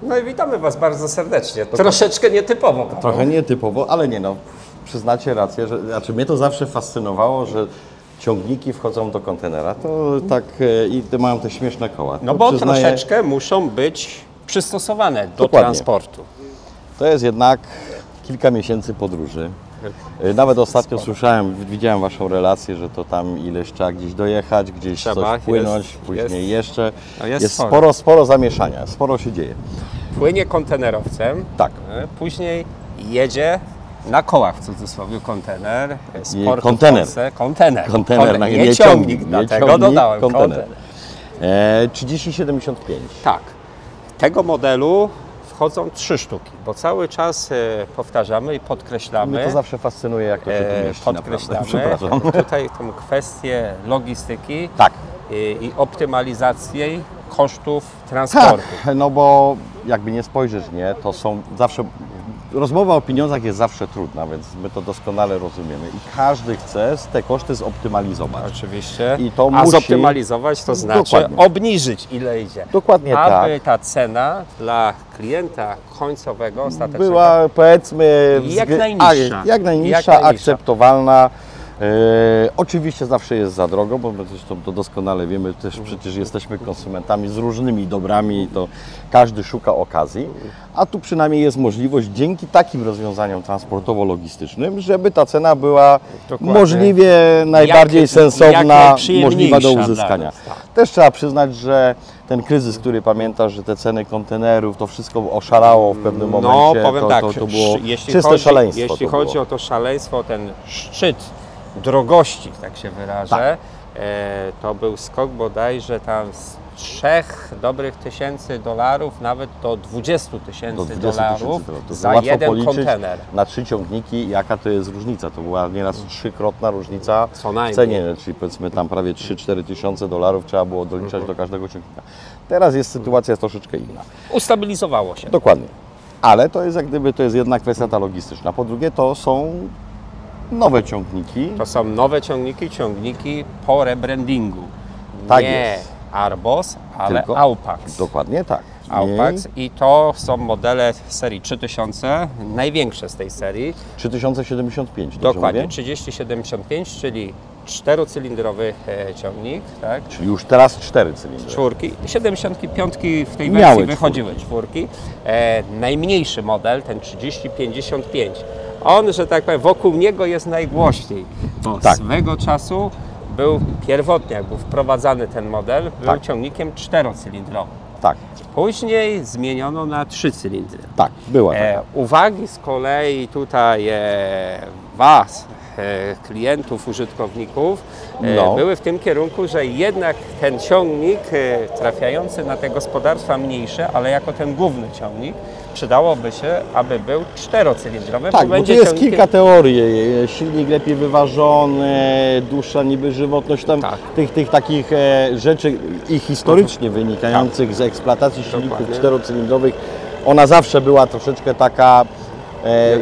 No i witamy Was bardzo serdecznie. Troszeczkę nietypowo. Trochę nietypowo, ale nie no, przyznacie rację, że znaczy mnie to zawsze fascynowało, że ciągniki wchodzą do kontenera, to tak i mają te śmieszne koła. No bo troszeczkę muszą być przystosowane do Dokładnie. transportu. To jest jednak kilka miesięcy podróży. Nawet ostatnio słyszałem, widziałem Waszą relację, że to tam ileś trzeba gdzieś dojechać, gdzieś coś płynąć, później jeszcze. Jest sporo zamieszania, sporo się dzieje. Płynie kontenerowcem, Tak. Później jedzie na kołach w cudzysłowie kontener. Kontener, nie ciągnik, dlatego dodałem kontener. 3075. Tak. Tego modelu wchodzą 3 sztuki, bo cały czas powtarzamy i podkreślamy. Mnie to zawsze fascynuje, jak to się tu mieści. Podkreślamy tutaj tą kwestię logistyki i optymalizacji kosztów transportu. Tak, no bo jakby nie spojrzeć, nie, to są zawsze, rozmowa o pieniądzach jest zawsze trudna, więc my to doskonale rozumiemy i każdy chce te koszty zoptymalizować. Oczywiście, I to musi zoptymalizować to znaczy obniżyć, ile idzie. Dokładnie aby ta cena dla klienta końcowego, ostatecznego była, powiedzmy, jak najniższa, akceptowalna. Oczywiście zawsze jest za drogo, bo my zresztą to doskonale wiemy, też przecież jesteśmy konsumentami z różnymi dobrami i to każdy szuka okazji, a tu przynajmniej jest możliwość dzięki takim rozwiązaniom transportowo-logistycznym, żeby ta cena była możliwie najbardziej sensowna, możliwa do uzyskania. Też trzeba przyznać, że ten kryzys, który pamiętasz, że te ceny kontenerów, to wszystko oszalało w pewnym momencie, to było czyste szaleństwo. Jeśli chodzi o to szaleństwo, ten szczyt drogości, tak się wyrażę, to był skok bodajże tam z 3 dobrych tysięcy dolarów nawet do 20 tysięcy dolarów za jeden kontener. Na 3 ciągniki, jaka to jest różnica? To była nieraz 3-krotna różnica w cenie, czyli powiedzmy tam prawie 3-4 tysiące dolarów trzeba było doliczać do każdego ciągnika. Teraz jest sytuacja troszeczkę inna. Ustabilizowało się. Dokładnie. Ale to jest jak gdyby, to jest jedna kwestia ta logistyczna. Po drugie, to są nowe ciągniki. To są nowe ciągniki po rebrandingu. Tak nie jest. Arbos, ale tylko Aupax. Dokładnie tak. Aupax i to są modele serii 3000, największe z tej serii. 3075. Dokładnie, 3075, czyli 4-cylindrowy ciągnik. Tak? Czyli już teraz 4 cylindry. 75 w tej wersji wychodziły 4. Najmniejszy model, ten 3055. On, że tak powiem, wokół niego jest najgłośniej, bo swego czasu był pierwotnie, jak był wprowadzany ten model, był ciągnikiem 4-cylindrowym. Tak. Później zmieniono na 3 cylindry. Tak, była taka. Uwagi z kolei tutaj Was, klientów, użytkowników, były w tym kierunku, że jednak ten ciągnik trafiający na te gospodarstwa mniejsze, ale jako ten główny ciągnik, przydałoby się, aby był 4-cylindrowy. Tak, bo tu jest kilka teorii. Silnik lepiej wyważony, dłuższa niby żywotność, tam tych takich rzeczy i historycznie wynikających z eksploatacji silników 4-cylindrowych. Ona zawsze była troszeczkę taka,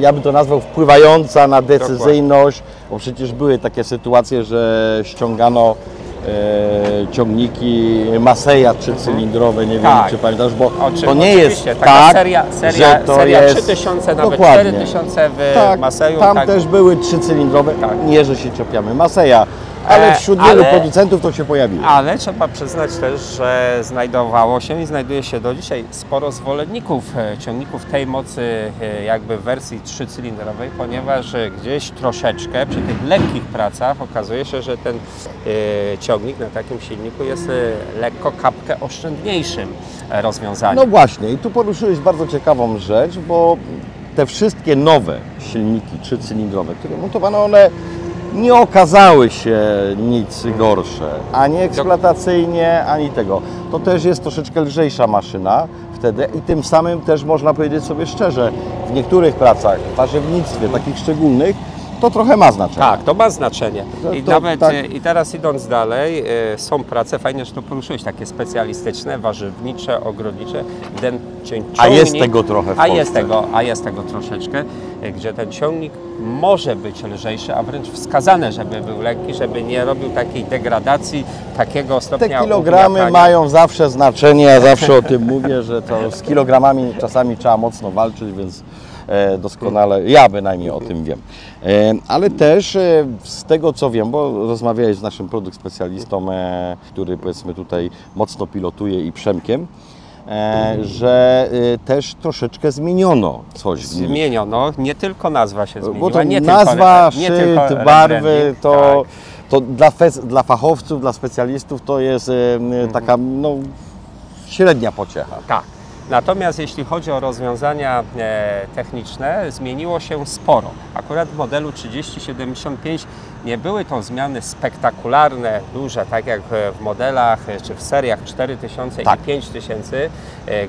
ja bym to nazwał, wpływająca na decyzyjność, bo przecież były takie sytuacje, że ściągano ciągniki Maseja 3-cylindrowe, nie wiem czy pamiętasz, bo to nie jest tak, że to jest 3000, nawet 4000 w Maseju. Tam też były 3-cylindrowe, nie że się czepiamy Maseja, ale wśród wielu producentów to się pojawiło. Ale trzeba przyznać też, że znajdowało się i znajduje się do dzisiaj sporo zwolenników ciągników tej mocy jakby w wersji 3-cylindrowej, ponieważ gdzieś troszeczkę przy tych lekkich pracach okazuje się, że ten ciągnik na takim silniku jest lekko kapkę oszczędniejszym rozwiązaniem. No właśnie i tu poruszyłeś bardzo ciekawą rzecz, bo te wszystkie nowe silniki 3-cylindrowe, które montowano, one nie okazały się nic gorsze, ani eksploatacyjnie, ani tego. To też jest troszeczkę lżejsza maszyna wtedy i tym samym też można powiedzieć sobie szczerze, w niektórych pracach, w warzywnictwie, takich szczególnych, to trochę ma znaczenie. Tak, to ma znaczenie. I nawet tak. i teraz idąc dalej, są prace, fajnie, że to poruszyłeś, takie specjalistyczne, warzywnicze, ogrodnicze. Ten ciągnik, A jest tego trochę w Polsce. A jest tego troszeczkę, gdzie ten ciągnik może być lżejszy, a wręcz wskazane, żeby był lekki, żeby nie robił takiej degradacji, takiego stopnia Te kilogramy ugniatania. mają zawsze znaczenie, ja zawsze o tym mówię, że to z kilogramami czasami trzeba mocno walczyć, więc doskonale, ja bynajmniej o tym wiem. Ale też z tego co wiem, bo rozmawiałeś z naszym produkt specjalistą, który powiedzmy tutaj mocno pilotuje i Przemkiem, że też troszeczkę zmieniono coś w nim. Zmieniono, nie tylko nazwa się zmieniła. Bo to nie nazwa, tylko, nie szyld, tylko barwy, rebranding, to, tak. to dla fachowców, dla specjalistów to jest taka no, średnia pociecha. Tak. Natomiast jeśli chodzi o rozwiązania techniczne, zmieniło się sporo. Akurat w modelu 3075 nie były to zmiany spektakularne, duże, tak jak w modelach czy w seriach 4000 tak. i 5000,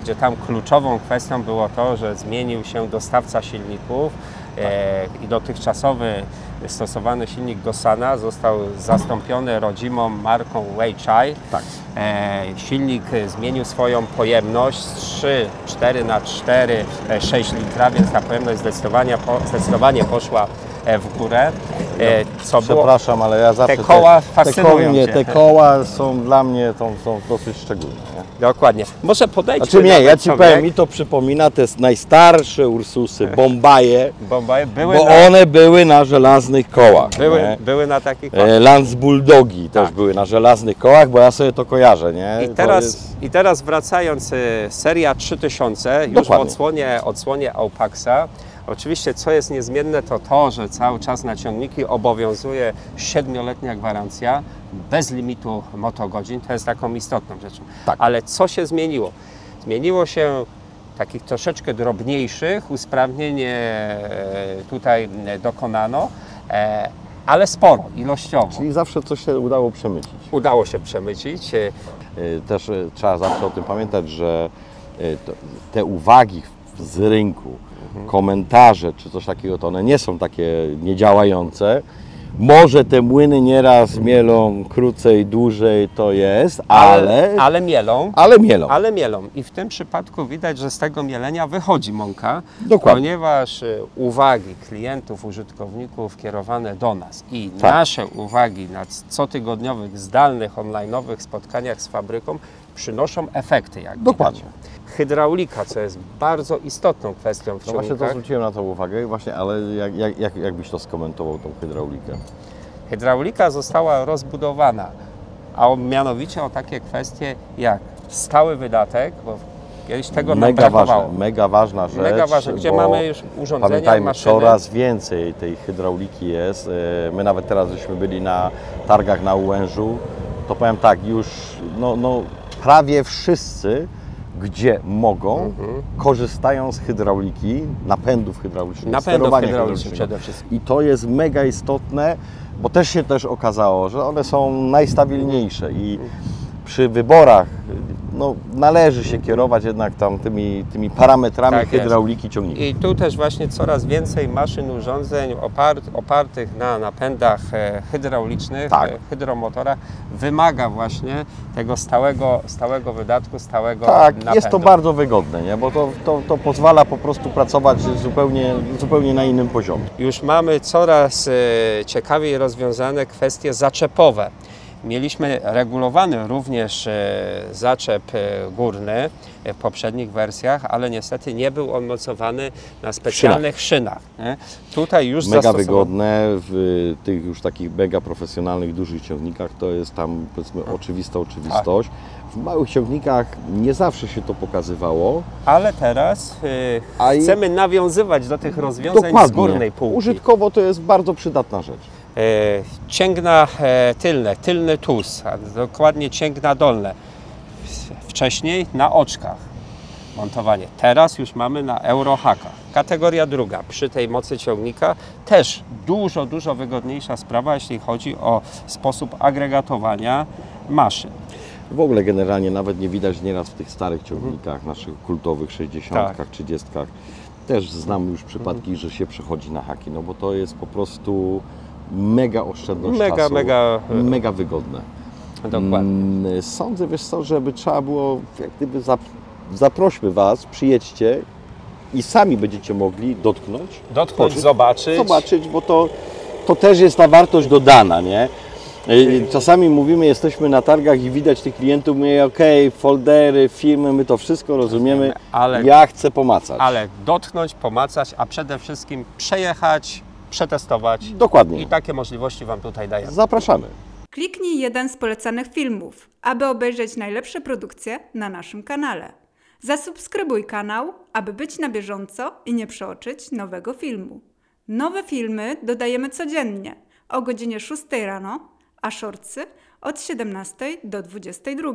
gdzie tam kluczową kwestią było to, że zmienił się dostawca silników i dotychczasowy stosowany silnik Dosana został zastąpiony rodzimą marką Weichai. Tak. Silnik zmienił swoją pojemność z 3,4 na 4, 6 litra, więc ta pojemność zdecydowanie poszła w górę. Przepraszam, ale ja zawsze te koła fascynują cię. te koła są dla mnie są dosyć szczególne. Nie? Dokładnie. Może podejdźmy. Znaczy nie, ja Ci sobie. powiem, mi to przypomina te najstarsze Ursusy, Bombaje, były bo na, one były na żelaznych kołach. były na takich. Lance Bulldogi też Tak. były na żelaznych kołach, bo ja sobie to kojarzę, nie? I teraz wracając, seria 3000, już Dokładnie. w odsłonie Aupaxa. Oczywiście co jest niezmienne to, że cały czas na ciągniki obowiązuje 7-letnia gwarancja bez limitu motogodzin, to jest taką istotną rzeczą. Tak. Ale co się zmieniło? Zmieniło się takich troszeczkę drobniejszych usprawnień tutaj dokonano, ale sporo, ilościowo. Czyli zawsze coś się udało przemycić. Udało się przemycić. Też trzeba zawsze o tym pamiętać, że te uwagi z rynku, komentarze czy coś takiego, to one nie są takie niedziałające. Może te młyny nieraz mielą krócej, dłużej, to jest, ale mielą. Ale mielą. I w tym przypadku widać, że z tego mielenia wychodzi mąka, Dokładnie. ponieważ uwagi klientów, użytkowników kierowane do nas i Tak. nasze uwagi na cotygodniowych, zdalnych, online'owych spotkaniach z fabryką przynoszą efekty. Jak Dokładnie. widać. Hydraulika, co jest bardzo istotną kwestią w No właśnie to ciągnikach. zwróciłem na to uwagę, właśnie, ale jak byś to skomentował, tą hydraulikę? Hydraulika została rozbudowana, a mianowicie o takie kwestie jak stały wydatek, bo kiedyś tego nam brakowało. Mega ważna rzecz. Mega ważne, gdzie bo mamy już urządzenia, pamiętajmy, maszyny. coraz więcej tej hydrauliki jest. My nawet teraz, żeśmy byli na targach na Ułężu, to powiem tak, już prawie wszyscy, gdzie mogą, korzystają z hydrauliki, napędów hydraulicznych, sterowania hydraulicznego. Przede wszystkim. I to jest mega istotne, bo też się okazało, że one są najstabilniejsze i przy wyborach należy się kierować jednak tam tymi parametrami Tak hydrauliki ciągnika. I tu też właśnie coraz więcej maszyn, urządzeń opartych na napędach hydraulicznych, Tak. hydromotorach wymaga właśnie tego stałego wydatku, stałego Tak, napędu. jest to bardzo wygodne, nie? Bo to pozwala po prostu pracować zupełnie na innym poziomie. Już mamy coraz ciekawiej rozwiązane kwestie zaczepowe. Mieliśmy regulowany również zaczep górny w poprzednich wersjach, ale niestety nie był on mocowany na specjalnych szynach. Nie? Tutaj już Mega wygodne, w tych już takich mega profesjonalnych, dużych ciągnikach to jest tam powiedzmy oczywistość. W małych ciągnikach nie zawsze się to pokazywało. Ale teraz chcemy nawiązywać do tych rozwiązań Dokładnie. z górnej półki. Użytkowo to jest bardzo przydatna rzecz. Cięgna tylne, tylny tus, a dokładnie cięgna dolne. Wcześniej na oczkach montowanie. Teraz już mamy na Eurohackach. Kategoria druga. Przy tej mocy ciągnika też dużo wygodniejsza sprawa, jeśli chodzi o sposób agregatowania maszyn. W ogóle generalnie nawet nie widać nieraz w tych starych ciągnikach, naszych kultowych 60-kach, 30-kach, Też znam już przypadki, że się przechodzi na haki, no bo to jest po prostu mega oszczędność czasu, mega wygodne. Dokładnie. Sądzę, wiesz co, żeby trzeba było, jak gdyby zaprośmy Was, przyjedźcie i sami będziecie mogli dotknąć, zobaczyć, bo to też jest ta wartość dodana, nie? Czasami mówimy, jesteśmy na targach i widać tych klientów, mówię, okej, foldery, firmy, my to wszystko rozumiemy, ale ja chcę pomacać. Ale dotknąć, pomacać, a przede wszystkim przejechać, przetestować. Dokładnie. I takie możliwości Wam tutaj dajemy. Zapraszamy. Kliknij jeden z polecanych filmów, aby obejrzeć najlepsze produkcje na naszym kanale. Zasubskrybuj kanał, aby być na bieżąco i nie przeoczyć nowego filmu. Nowe filmy dodajemy codziennie o godzinie 6 rano, a shortsy od 17 do 22.